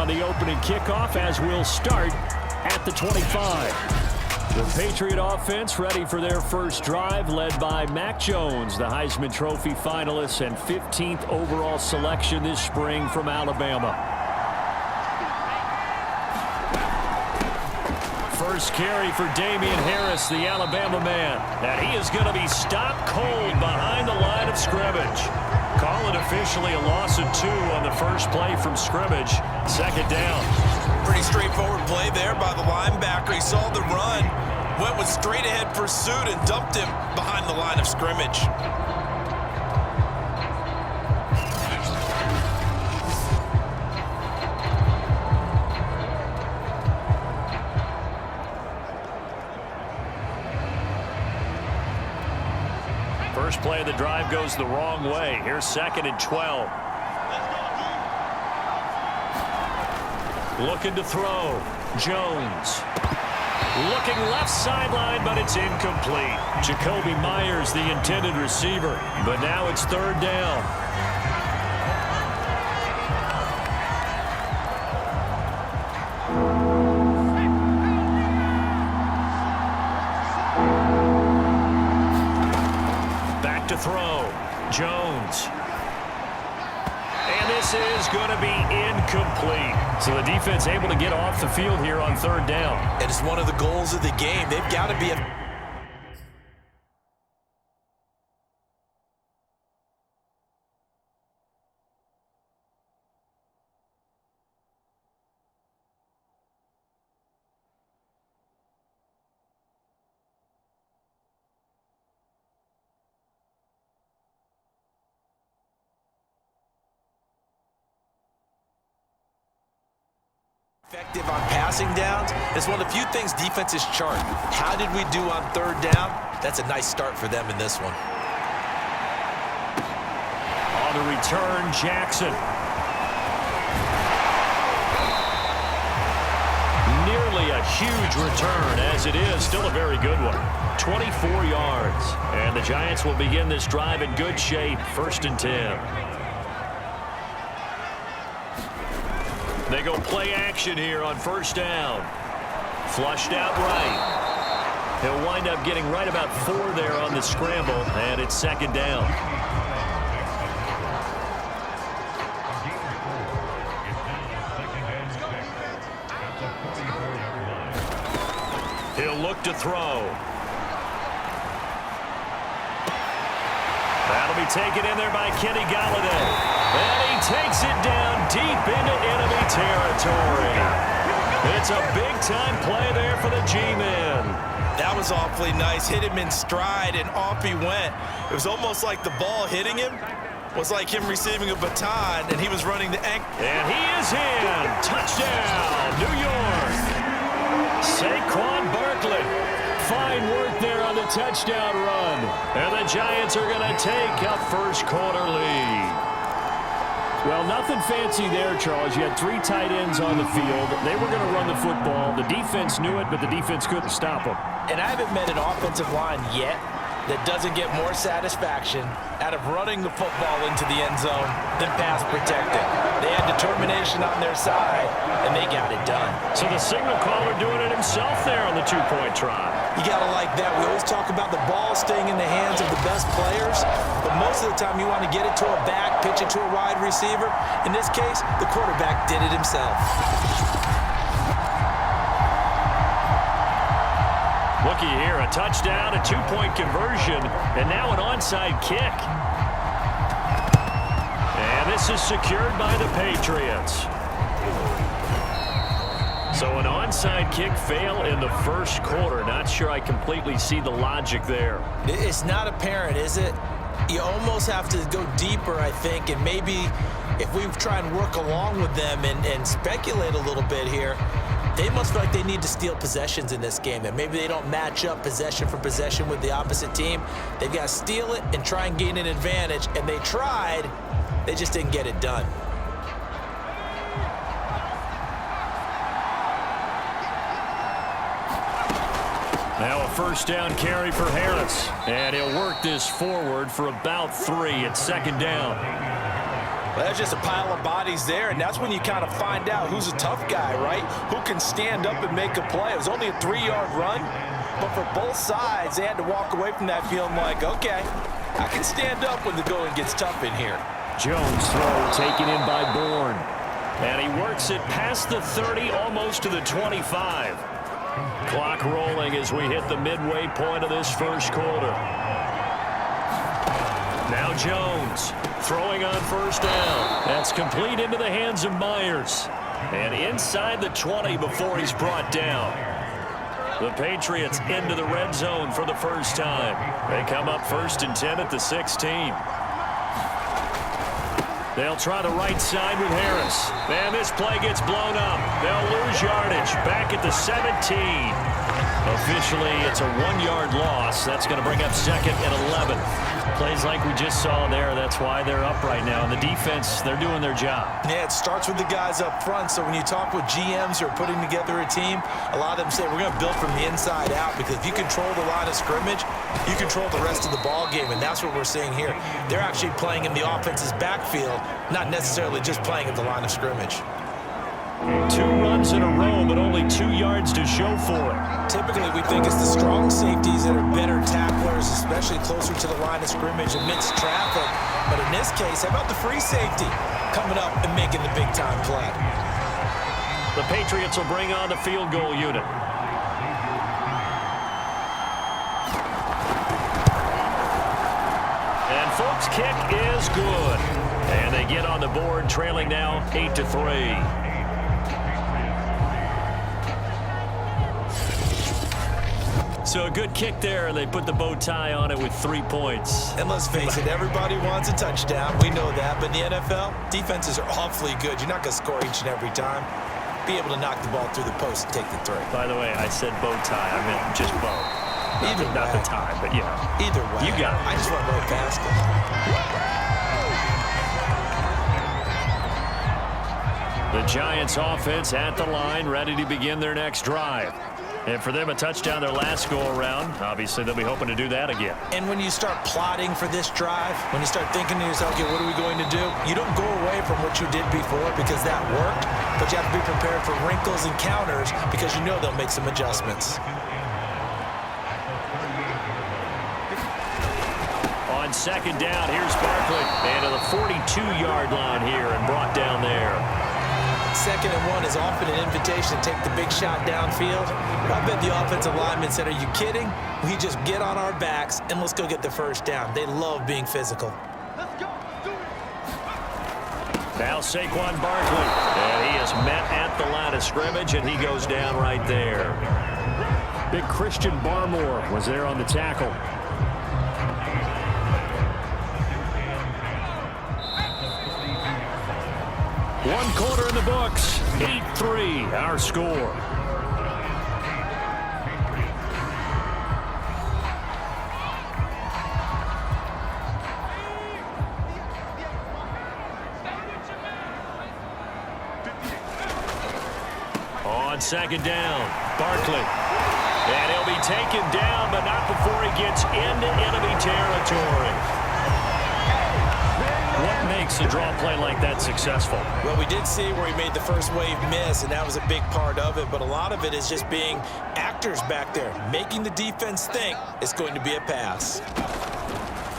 on the opening kickoff as we'll start at the 25. The Patriot offense ready for their first drive, led by Mac Jones, the Heisman Trophy finalist and 15th overall selection this spring from Alabama. First carry for Damian Harris, the Alabama man. And he is going to be stopped cold behind the line of scrimmage. Call it officially a loss of 2 on the first play from scrimmage. Second down. Pretty straightforward play there by the linebacker. He saw the run, went with straight-ahead pursuit, and dumped him behind the line of scrimmage. First play of the drive goes the wrong way. Here's 2nd and 12. Looking to throw. Jones. Looking left sideline, but it's incomplete. Jacoby Myers, the intended receiver. But now it's 3rd down. Back to throw. Jones. And this is going to be incomplete. So the defense able to get off the field here on 3rd down. It is one of the goals of the game. They've got to be effective on passing downs. It's one of the few things defenses chart. How did we do on 3rd down? That's a nice start for them in this one. On the return, Jackson. Nearly a huge return, as it is still a very good one. 24 yards. And the Giants will begin this drive in good shape. 1st and 10. They go play action here on 1st down. Flushed out right. He'll wind up getting right about 4 there on the scramble, and it's 2nd down. He'll look to throw. That'll be taken in there by Kenny Golladay. And he takes it down deep into enemy territory. It's a big-time play there for the G-men. That was awfully nice. Hit him in stride, and off he went. It was almost like the ball hitting him was like him receiving a baton, and he was running the ankle. And he is in. Touchdown, New York. Saquon Barkley. Fine work there on the touchdown run. And the Giants are going to take a first-quarter lead. Well, nothing fancy there, Charles. You had 3 tight ends on the field. They were going to run the football. The defense knew it, but the defense couldn't stop them. And I haven't met an offensive line yet that doesn't get more satisfaction out of running the football into the end zone than pass protecting. They had determination on their side, and they got it done. So the signal caller doing it himself there on the 2-point try. You got to like that. We always talk about the ball staying in the hands of the best players, but most of the time you want to get it to a back, pitch it to a wide receiver. In this case, the quarterback did it himself. Looky here, a touchdown, a 2-point conversion, and now an onside kick. And this is secured by the Patriots. So an onside kick fail in the 1st quarter. Not sure I completely see the logic there. It's not apparent, is it? You almost have to go deeper, I think, and maybe if we try and work along with them and speculate a little bit here, they must feel like they need to steal possessions in this game, and maybe they don't match up possession for possession with the opposite team. They've got to steal it and try and gain an advantage, and they tried. They just didn't get it done. Now a 1st down carry for Harris. And he'll work this forward for about 3 at 2nd down. Well, there's just a pile of bodies there, and that's when you kind of find out who's a tough guy, right? Who can stand up and make a play. It was only a 3-yard run, but for both sides, they had to walk away from that feeling like, okay, I can stand up when the going gets tough in here. Jones throw taken in by Bourne. And he works it past the 30, almost to the 25. Clock rolling as we hit the midway point of this first quarter. Now Jones throwing on first down. That's complete into the hands of Myers. And inside the 20 before he's brought down. The Patriots into the red zone for the first time. They come up 1st and 10 at the 16. They'll try the right side with Harris. And this play gets blown up. They'll lose yardage back at the 17. Officially, it's a 1-yard loss. That's going to bring up 2nd and 11. Plays like we just saw there. That's why they're up right now. And the defense, they're doing their job. Yeah, it starts with the guys up front. So when you talk with GMs who are putting together a team, a lot of them say we're going to build from the inside out, because if you control the line of scrimmage, you control the rest of the ball game, and that's what we're seeing here. They're actually playing in the offense's backfield, not necessarily just playing at the line of scrimmage. 2 runs in a row, but only 2 yards to show for it. Typically, we think it's the strong safeties that are better tacklers, especially closer to the line of scrimmage amidst traffic. But in this case, how about the free safety coming up and making the big-time play? The Patriots will bring on the field goal unit. And folks, kick is good. And they get on the board, trailing now 8-3. So a good kick there, and they put the bow tie on it with 3 points. And let's face it, everybody wants a touchdown. We know that. But in the NFL, defenses are awfully good. You're not going to score each and every time. Be able to knock the ball through the post and take the 3. By the way, I said bow tie. I meant just bow. Not the tie, but yeah. Either way. You got it. I just went right past it. The Giants offense at the line, ready to begin their next drive. And for them, a touchdown their last go-around. Obviously, they'll be hoping to do that again. And when you start plotting for this drive, when you start thinking to yourself, okay, what are we going to do? You don't go away from what you did before because that worked, but you have to be prepared for wrinkles and counters because you know they'll make some adjustments. On 2nd down, here's Barkley. And to the 42-yard line here and brought down there. 2nd and 1 is often an invitation to take the big shot downfield. I bet the offensive lineman said, are you kidding? We just get on our backs and let's go get the first down. They love being physical. Now Saquon Barkley. And he is met at the line of scrimmage, and he goes down right there. Big Christian Barmore was there on the tackle. One quarter in the books. 8-3, our score. On 2nd down, Barkley. And he'll be taken down, but not before he gets into enemy territory. What makes a draw play like that successful? Well, we did see where he made the first wave miss, and that was a big part of it. But a lot of it is just being actors back there, making the defense think it's going to be a pass.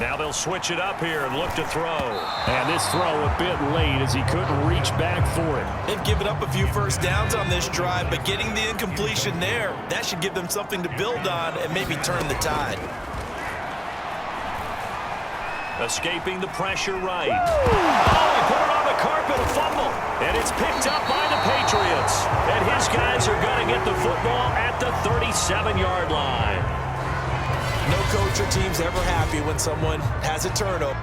Now they'll switch it up here and look to throw. And this throw a bit late as he couldn't reach back for it. They've given up a few first downs on this drive, but getting the incompletion there, that should give them something to build on and maybe turn the tide. Escaping the pressure right. Oh, he put it on the carpet, a fumble. And it's picked up by the Patriots. And his guys are going to get the football at the 37-yard line. No coach or team's ever happy when someone has a turnover.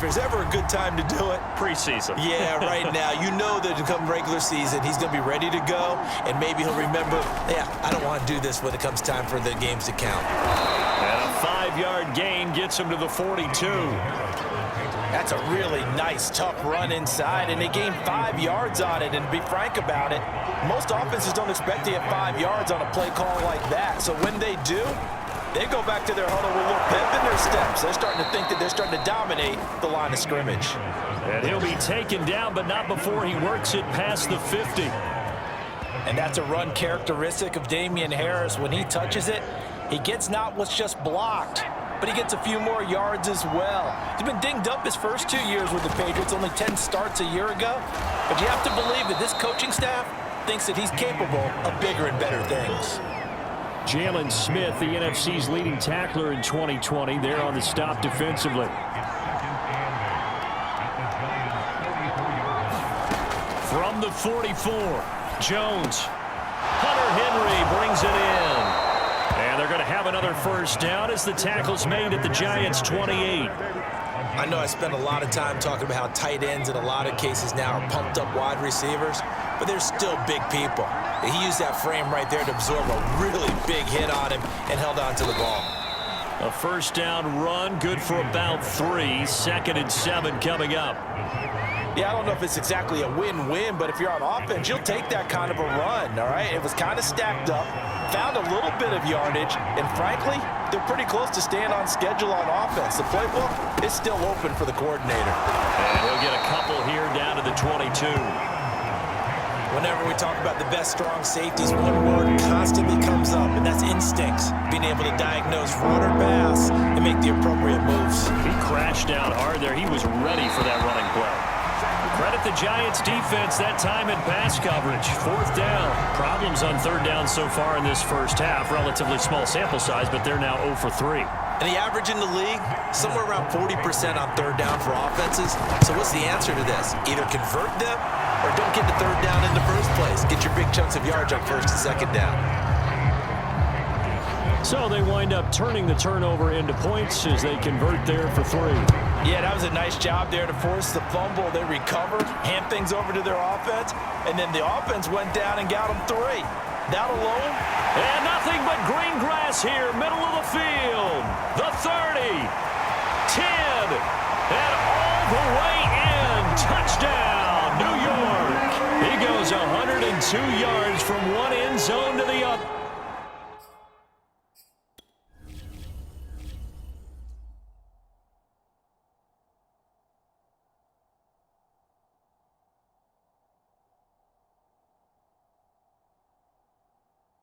there's ever a good time to do it, Preseason. yeah, right now. You know that to come regular season, he's going to be ready to go, and maybe he'll remember, yeah, I don't want to do this when it comes time for the games to count. And a 5-yard gain gets him to the 42. That's a really nice, tough run inside, and they gained 5 yards on it. And to be frank about it, most offenses don't expect to get 5 yards on a play call like that. So when they do, they go back to their huddle with a little pep in their steps. They're starting to think that they're starting to dominate the line of scrimmage. And he'll be taken down, but not before he works it past the 50. And that's a run characteristic of Damian Harris. When he touches it, he gets not what's just blocked, but he gets a few more yards as well. He's been dinged up his first 2 years with the Patriots, only 10 starts a year ago. But you have to believe that this coaching staff thinks that he's capable of bigger and better things. Jalen Smith, the NFC's leading tackler in 2020, there on the stop defensively. From the 44, Jones. Hunter Henry brings it in. And they're going to have another first down as the tackle's made at the Giants' 28. I know I spent a lot of time talking about how tight ends in a lot of cases now are pumped up wide receivers, but they're still big people. He used that frame right there to absorb a really big hit on him and held on to the ball. A first down run, good for about 3. 2nd and 7 coming up. Yeah, I don't know if it's exactly a win-win, but if you're on offense, you'll take that kind of a run, all right? It was kind of stacked up, found a little bit of yardage, and frankly, they're pretty close to staying on schedule on offense. The playbook is still open for the coordinator. And he'll get a couple here down to the 22. Whenever we talk about the best strong safeties, one word constantly comes up, and that's instincts. Being able to diagnose run or pass and make the appropriate moves. He crashed down hard there. He was ready for that running play. Credit the Giants defense that time in pass coverage. 4th down. Problems on 3rd down so far in this first half. Relatively small sample size, but they're now 0 for 3. And the average in the league, somewhere around 40% on 3rd down for offenses. So what's the answer to this? Either convert them or don't get the 3rd down in the first place. Get your big chunks of yards on 1st and 2nd down. So they wind up turning the turnover into points as they convert there for 3. Yeah, that was a nice job there to force the fumble. They recovered, hand things over to their offense, and then the offense went down and got them 3. That alone. And nothing but green grass here, middle of the field. The 30, 10, and all the way in. Touchdown, New York. He goes 102 yards from one end zone to the other.